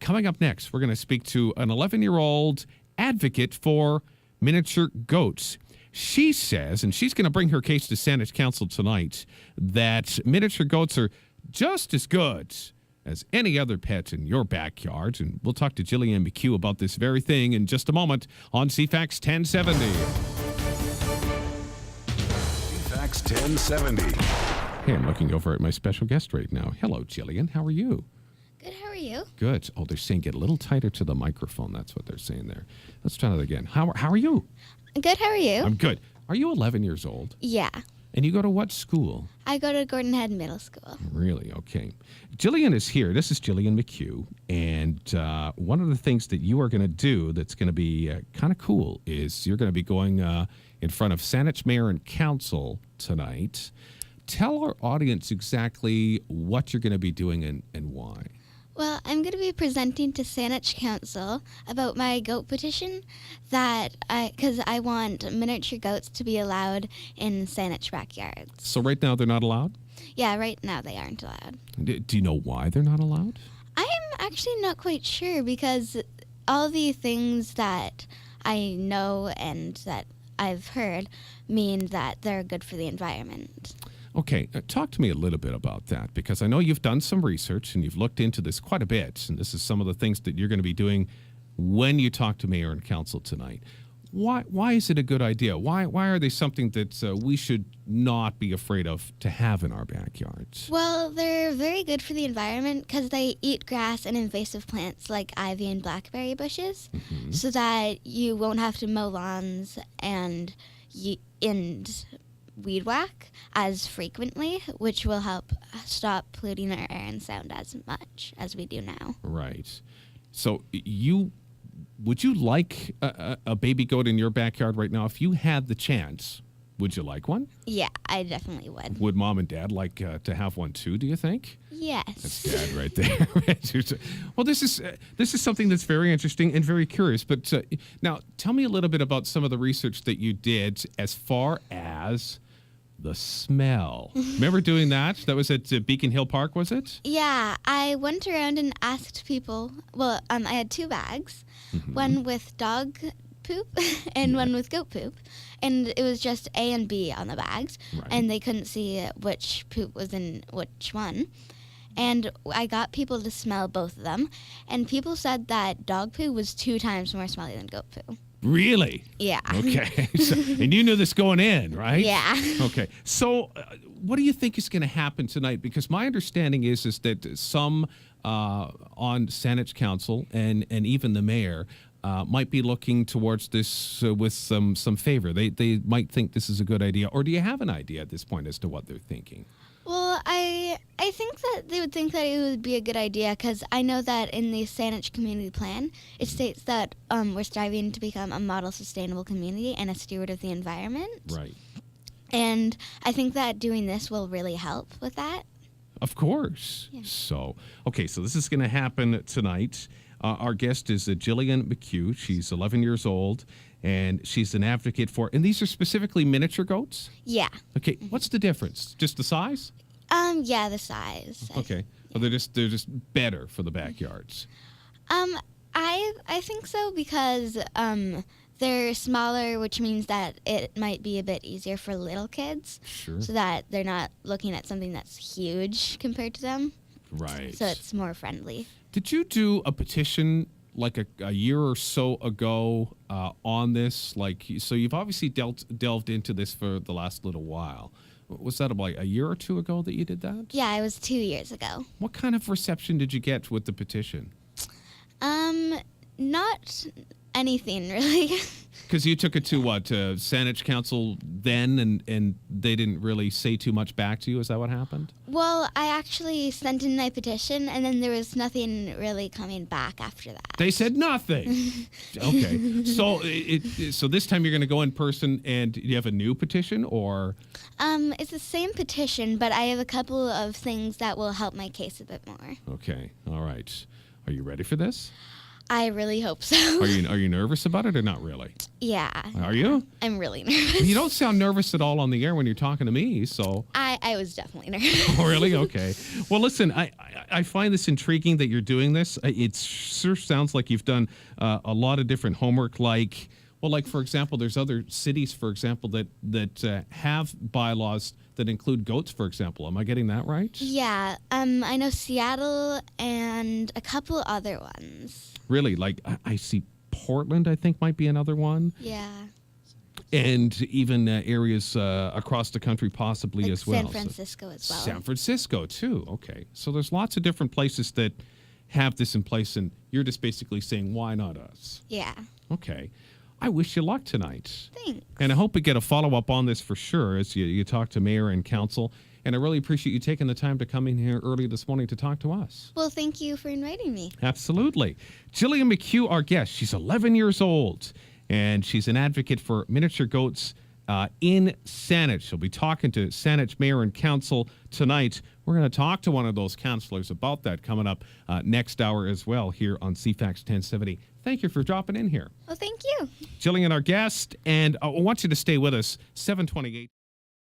Coming up next, we're going to speak to an 11-year-old advocate for miniature goats. She says, and she's going to bring her case to Saanich Council tonight, that miniature goats are just as good as any other pet in your backyard. And we'll talk to Jillian McHugh about this very thing in just a moment on CFAX 1070. CFAX 1070. Hey, I'm looking over at my special guest right now. Hello, Jillian. How are you? Good, how are you? Good. Oh, they're saying get a little tighter to the microphone. That's what they're saying there. Let's try that again. How are you? Good, how are you? I'm good. Are you 11 years old? Yeah. And you go to what school? I go to Gordon Head Middle School. Really? Okay. Jillian is here. This is Jillian McHugh. And one of the things that you are going to do that's going to be kind of cool is you're going to be going in front of Saanich Mayor and Council tonight. Tell our audience exactly what you're going to be doing and why. Well, I'm going to be presenting to Saanich Council about my goat petition because I want miniature goats to be allowed in Saanich backyards. So right now they're not allowed? Yeah, right now they aren't allowed. Do you know why they're not allowed? I'm actually not quite sure because all the things that I know and that I've heard mean that they're good for the environment. Okay, talk to me a little bit about that, because I know you've done some research and you've looked into this quite a bit, and this is some of the things that you're going to be doing when you talk to Mayor and Council tonight. Why is it a good idea? Why are they something that we should not be afraid of to have in our backyards? Well, they're very good for the environment because they eat grass and invasive plants like ivy and blackberry bushes, so that you won't have to mow lawns and weed whack as frequently, which will help stop polluting our air and sound as much as we do now. Right. So would you like a baby goat in your backyard right now? If you had the chance, would you like one? Yeah, I definitely would. Would mom and dad like to have one too, do you think? Yes. That's dad right there. Well, this is something that's very interesting and very curious. But now, tell me a little bit about some of the research that you did as far as the smell. Remember doing that? That was at Beacon Hill Park, was it? Yeah, I went around and asked people. Well, I had 2 bags, one with dog poop and one with goat poop, and it was just A and B on the bags, and they couldn't see which poop was in which one. And I got people to smell both of them, and people said that dog poo was 2 times more smelly than goat poo. Really? Yeah. Okay. And you knew this going in, right? Yeah. Okay. So what do you think is going to happen tonight? Because my understanding is that some on Saanich Council and even the mayor might be looking towards this with some favor. They might think this is a good idea. Or do you have an idea at this point as to what they're thinking? Well, I think that they would think that it would be a good idea because I know that in the Saanich Community Plan, it states that we're striving to become a model sustainable community and a steward of the environment. Right. And I think that doing this will really help with that. Of course. Yeah. So this is going to happen tonight. Our guest is Jillian McHugh. She's 11 years old, and she's an advocate for, and these are specifically miniature goats? Yeah. Okay, what's the difference? Just the size? Yeah, the size. Okay. Yeah. Well, they're just better for the backyards. I think so because they're smaller, which means that it might be a bit easier for little kids. Sure. So that they're not looking at something that's huge compared to them. Right. So it's more friendly. Did you do a petition like a year or so ago on this? So you've obviously delved into this for the last little while. Was that like a year or 2 ago that you did that? Yeah, it was 2 years ago. What kind of reception did you get with the petition? Not anything really. Because you took it to Saanich Council then, and they didn't really say too much back to you? Is that what happened? Well, I actually sent in my petition, and then there was nothing really coming back after that. They said nothing. Okay. So this time you're going to go in person, and you have a new petition, or? It's the same petition, but I have a couple of things that will help my case a bit more. Okay. All right. Are you ready for this? I really hope so. Are you nervous about it or not really? Yeah. Are you? I'm really nervous. You don't sound nervous at all on the air when you're talking to me, so. I was definitely nervous. Oh, really? Okay. Well, listen, I find this intriguing that you're doing this. It sure sounds like you've done a lot of different homework, like, for example, there's other cities, for example, that have bylaws that include goats, for example. Am I getting that right? Yeah. I know Seattle and a couple other ones. Really? Like, I see Portland, I think, might be another one. Yeah. And even areas across the country possibly Like as well. San Francisco as well. San Francisco, too. Okay. So there's lots of different places that have this in place, and you're just basically saying, why not us? Yeah. Okay. I wish you luck tonight. Thanks. And I hope we get a follow-up on this for sure as you talk to mayor and council. And I really appreciate you taking the time to come in here early this morning to talk to us. Well, thank you for inviting me. Absolutely. Jillian McHugh, our guest. She's 11 years old, and she's an advocate for miniature goats in Saanich. She'll be talking to Saanich Mayor and Council tonight. We're going to talk to one of those councillors about that coming up next hour as well here on CFAX 1070. Thank you for dropping in here. Well, thank you. Jillian, our guest, and I want you to stay with us. 728.